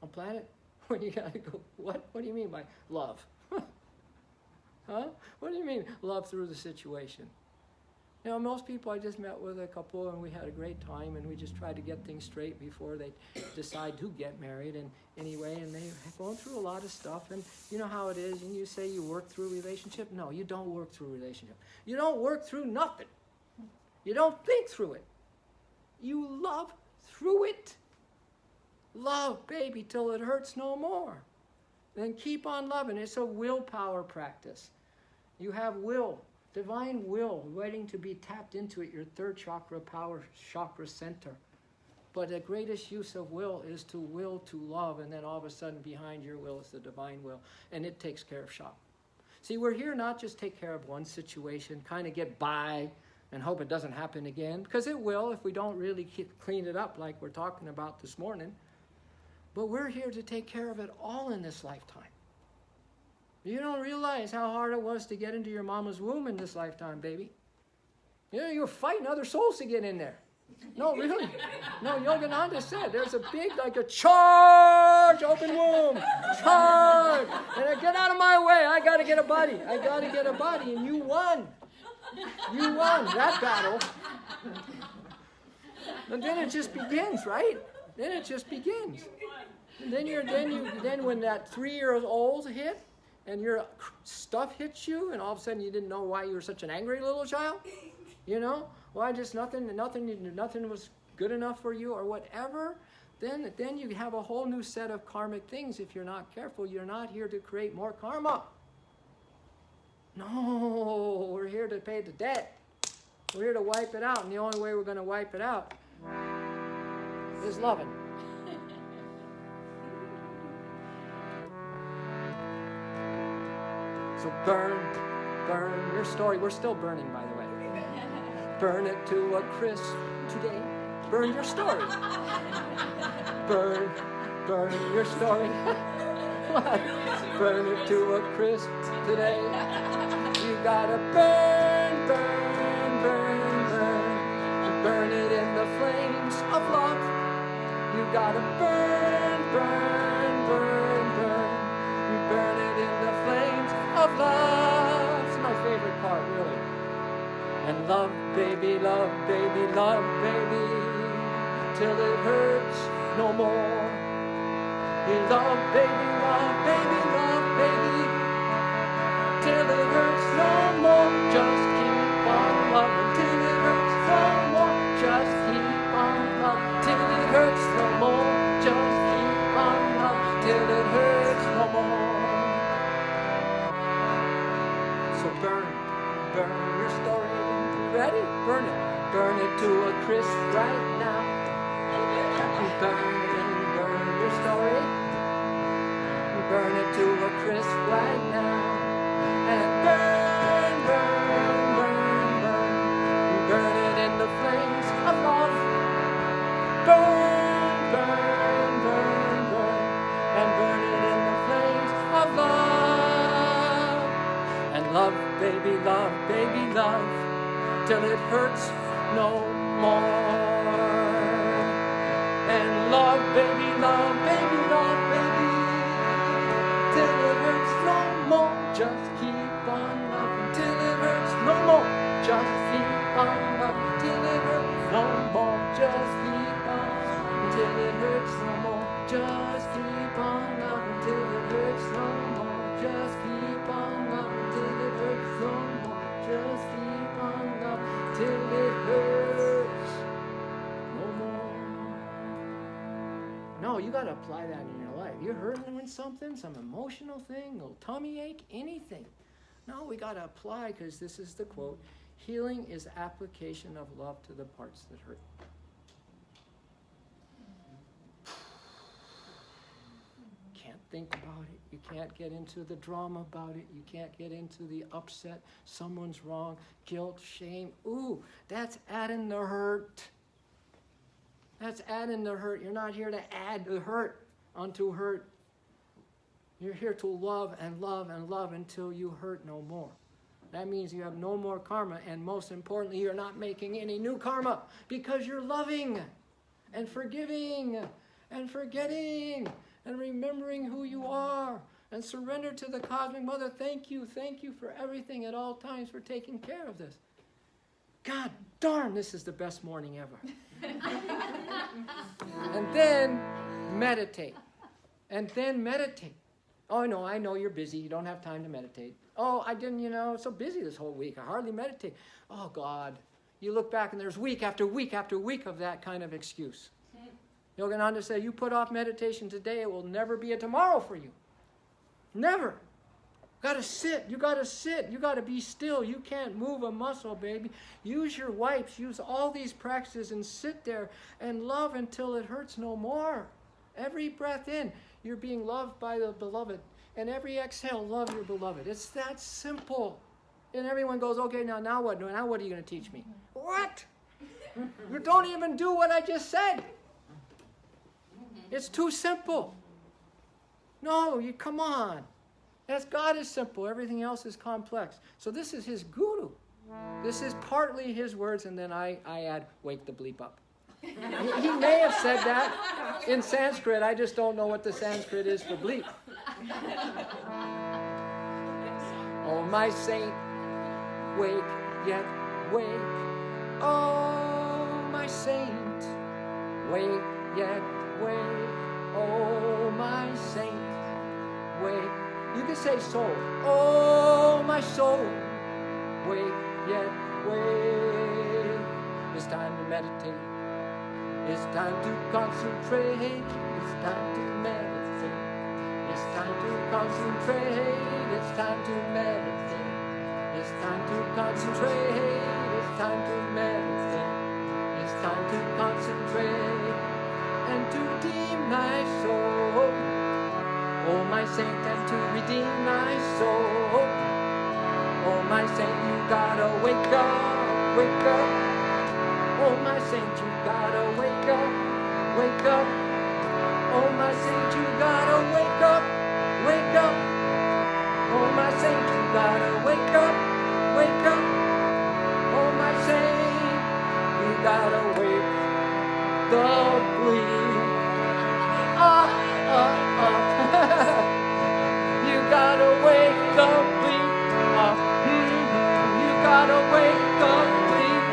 on planet? When you gotta go, what? What do you mean by love? Huh? What do you mean love through the situation? You know, most people, I just met with a couple and we had a great time and we just tried to get things straight before they decide to get married. And anyway, and they're going through a lot of stuff. And you know how it is, and you say you work through a relationship. No, you don't work through a relationship. You don't work through nothing. You don't think through it. You love through it. Love, baby, till it hurts no more. Then keep on loving. It's a willpower practice. You have will, divine will, waiting to be tapped into at your third chakra, power chakra center. But the greatest use of will is to will to love, and then all of a sudden behind your will is the divine will, and it takes care of shop. See, we're here not just take care of one situation, kind of get by, and hope it doesn't happen again, because it will if we don't really clean it up like we're talking about this morning. But we're here to take care of it all in this lifetime. You don't realize how hard it was to get into your mama's womb in this lifetime, baby. You know, you were fighting other souls to get in there. No, really. No, Yogananda said there's a big, like a charge, open womb, charge. And get out of my way. I got to get a body. I got to get a body. And you won. You won that battle. And then it just begins, right? Then it just begins. And then when that 3-year-old hit, and your stuff hits you, and all of a sudden you didn't know why you were such an angry little child, you know, why just nothing was good enough for you or whatever, then you have a whole new set of karmic things. If you're not careful, you're not here to create more karma. No, we're here to pay the debt. We're here to wipe it out, and the only way we're going to wipe it out is loving. So burn your story. We're still burning, by the way. Burn it to a crisp today. Burn your story. Burn your story. What? Burn it to a crisp today. You gotta burn gotta burn, burn, burn, burn. Burn it in the flames of love. It's my favorite part, really. And love, baby, love, baby, love, baby, till it hurts no more. You love, baby, love, baby, love, baby, till it hurts no more. Just keep on loving till it hurts no more. Just keep on loving till it hurts no more. Just keep on loving till it hurts no more. So burn, burn your story. You ready? Burn it. Burn it to a crisp right now. Burn, burn your story. Burn it to a crisp right now. And burn, burn, burn, burn. Burn it in the flames of love. Burn, burn, burn, burn. And burn it in the flames of love. And love, baby, love, till it hurts no more. And love, baby, baby, till it hurts no more. Just keep on loving till it hurts no more. Just keep on loving till it hurts no more. Just keep on till it hurts no more. Just keep on loving till it hurts no more. Just keep on loving till it hurts no more. Just keep on loving till it hurts no more. No, you got to apply that in your life. You're hurting with something, some emotional thing, a little tummy ache, anything. No, we got to apply, because this is the quote: healing is application of love to the parts that hurt. Can't think about it. You can't get into the drama about it. You can't get into the upset. Someone's wrong. Guilt, shame. Ooh, that's adding the hurt. That's adding the hurt. You're not here to add the hurt onto hurt. You're here to love and love and love until you hurt no more. That means you have no more karma, and most importantly, you're not making any new karma, because you're loving and forgiving and forgetting and remembering who you are and surrender to the Cosmic Mother. Thank you for everything at all times, for taking care of this. God darn, this is the best morning ever. And then meditate. And then meditate. Oh, no, I know you're busy. You don't have time to meditate. Oh, I didn't, so busy this whole week. I hardly meditate. Oh, God. You look back and there's week after week after week of that kind of excuse. You'll go on to say, you put off meditation today, it will never be a tomorrow for you. Never. Got to sit. You got to sit. You got to be still. You can't move a muscle, baby. Use your wipes. Use all these practices and sit there and love until it hurts no more. Every breath in, you're being loved by the beloved. And every exhale, love your beloved. It's that simple. And everyone goes, okay, now what? Now what are you going to teach me? What? You don't even do what I just said. It's too simple. No, come on. As God is simple, everything else is complex. So this is his guru. This is partly his words, and then I add, wake the bleep up. He may have said that in Sanskrit. I just don't know what the Sanskrit is for bleep. Oh, my saint, wake, yet wake. Oh, my saint, wake, yet wake. Oh, my saint, wake. You can say soul. Oh, my soul, wake, yet wake. It's time to meditate. It's time to concentrate. It's time to meditate. It's time to concentrate. It's time to meditate. It's time to concentrate. It's time to meditate. It's time to concentrate and to redeem thy soul. Oh, my saint, and to redeem thy soul. Oh, my saint, you gotta wake up, wake up. Oh, my saint, you gotta wake up, wake up. Oh, my saint, you gotta wake up, wake up. Oh, my saint, you gotta wake up, wake up. Oh, my saint, you gotta wake the bleep gotta wake up, bleep.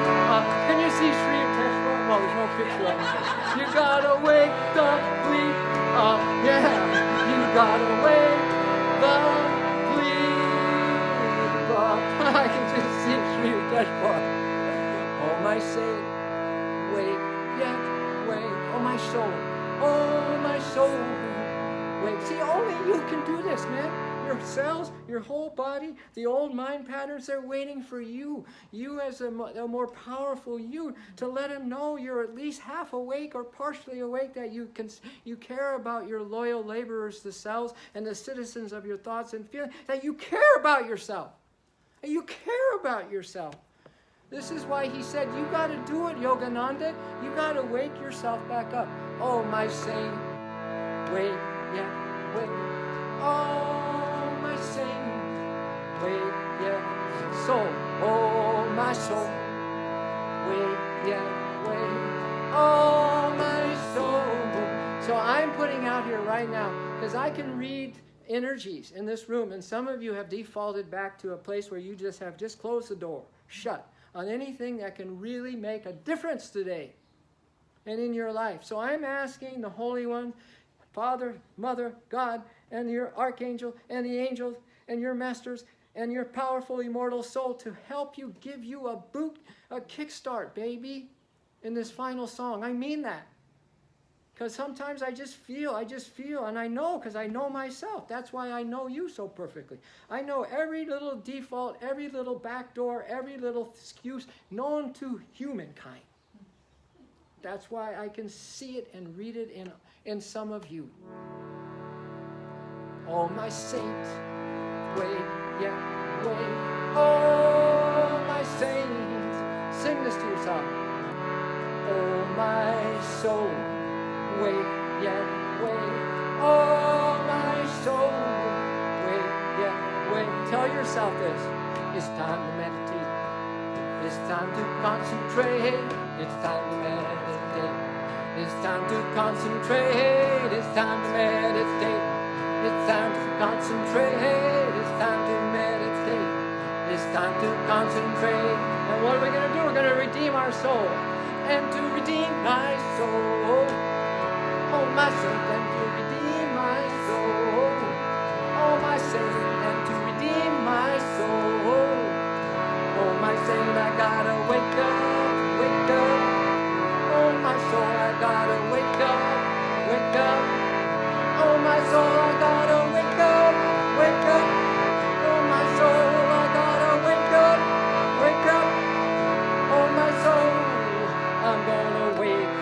Can you see Sri Teshwar? Well, there's no picture of him. You gotta wake up, bleep. Yeah, you gotta wake the bleep up. I can just see Sri Teshwar. Oh, my saint, wake, yet wake. Oh, my soul. Oh, my soul. Wake. See, only you can do this, man. Your cells, your whole body, the old mind patterns, they're waiting for you. You as a more powerful you to let them know you're at least half awake or partially awake, that you care about your loyal laborers, the cells, and the citizens of your thoughts and feelings, that you care about yourself. That you care about yourself. This is why he said, you got to do it, Yogananda. You got to wake yourself back up. Oh, my saint, wake, yeah, wake. Oh, my saint, wake, yeah, soul. Oh, my soul, wake, yeah, wake. Oh, my soul. So I'm putting out here right now, because I can read energies in this room, and some of you have defaulted back to a place where you just closed the door, shut on anything that can really make a difference today and in your life. So I'm asking the Holy One, Father, Mother, God, and your archangel, and the angels, and your masters, and your powerful immortal soul to help you, give you a kickstart, baby, in this final song. I mean that. Because sometimes I just feel, and I know, because I know myself. That's why I know you so perfectly. I know every little default, every little backdoor, every little excuse known to humankind. That's why I can see it and read it in some of you. Oh, my saint, wait, yeah, wait. Oh, my saint, sing this to yourself. Oh, my soul, wait, yeah, wait. Oh, my soul, wait, yeah, wait. Tell yourself this. It's time to meditate. It's time to concentrate. It's time to meditate. It's time to concentrate. It's time to meditate. It's time to concentrate. It's time to meditate. It's time to concentrate. And what are we going to do? We're going to redeem our soul. And to redeem my soul. Oh, my saint, and to redeem my soul. Oh, my saint, and to redeem my soul. Oh, my saint, I gotta wake up, wake up. Oh, my soul, I gotta wake up, wake up. Oh, my soul, I gotta wake up, wake up. Oh, my soul, I gotta wake up, wake up. Oh, my soul, I'm gonna wake up.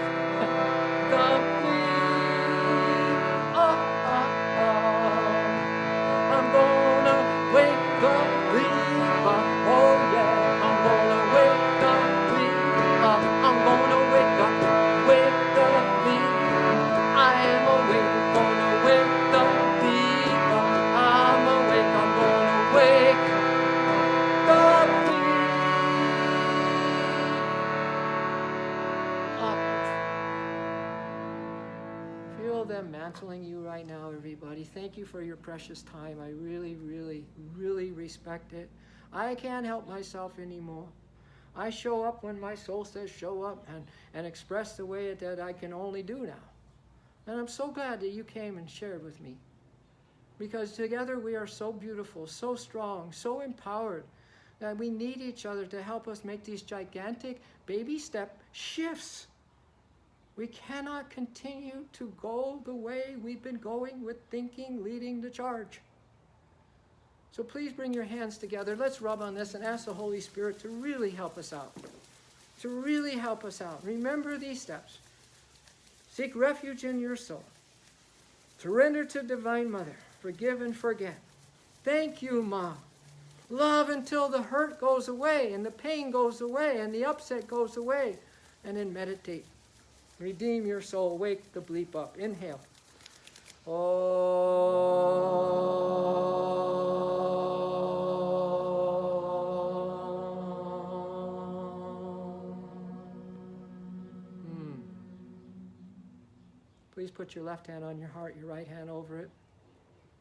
I'm gonna wake up, bleep up. Oh yeah, I'm gonna wake up, bleep up. I'm gonna wake up, bleep. I am awake, gonna wake up, bleep up. I'm awake, I'm gonna wake up, bleep up. Feel them mantling you right now, everybody. Thank you for your precious time. I really, really, really respect it. I can't help myself anymore. I show up when my soul says show up, and express the way that I can only do now. And I'm so glad that you came and shared with me. Because together we are so beautiful, so strong, so empowered, that we need each other to help us make these gigantic baby step shifts. We cannot continue to go the way we've been going with thinking leading the charge. So please bring your hands together. Let's rub on this and ask the Holy Spirit to really help us out. To really help us out. Remember these steps. Seek refuge in your soul. Surrender to Divine Mother. Forgive and forget. Thank you, Mom. Love until the hurt goes away and the pain goes away and the upset goes away. And then meditate. Redeem your soul. Wake the bleep up. Inhale. Please put your left hand on your heart, your right hand over it.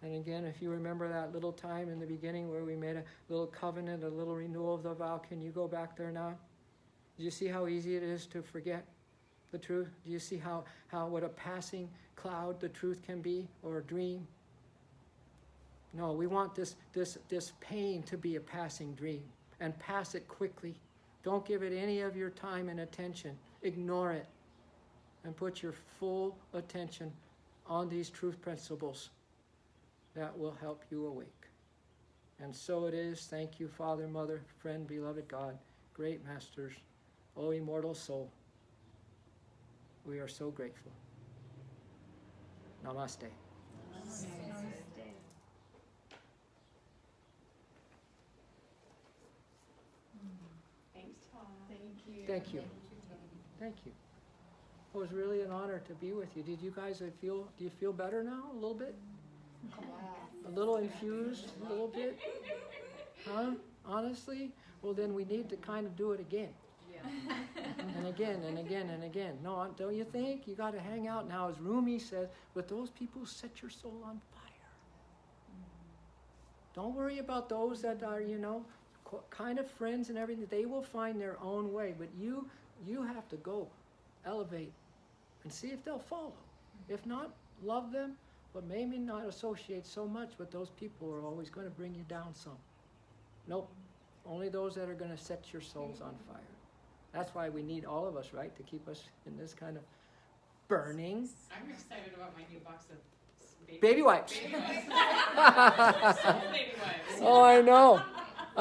And again, if you remember that little time in the beginning where we made a little covenant, a little renewal of the vow, can you go back there now? Do you see how easy it is to forget the truth? Do you see how what a passing cloud the truth can be, or a dream? No, we want this pain to be a passing dream, and pass it quickly. Don't give it any of your time and attention. Ignore it and put your full attention on these truth principles that will help you awake. And so it is. Thank you, Father, Mother, friend, beloved God, great masters, O immortal soul. We are so grateful. Namaste. Namaste. Thanks, Todd. Thank you. Thank you. Thank you. It was really an honor to be with you. Did you guys do you feel better now a little bit? A little infused, a little bit? Huh? Honestly? Well, then we need to kind of do it again. Yeah. And again and again and again. No, don't you think? You got to hang out now, as Rumi says, with those people who set your soul on fire. Don't worry about those that are, kind of friends and everything. They will find their own way. But you have to go elevate and see if they'll follow. If not, love them, but maybe not associate so much with those people who are always going to bring you down some. Nope. Only those that are going to set your souls on fire. That's why we need all of us, right, to keep us in this kind of burning. I'm excited about my new box of Baby wipes. Baby wipes. Baby wipes. Oh, I know.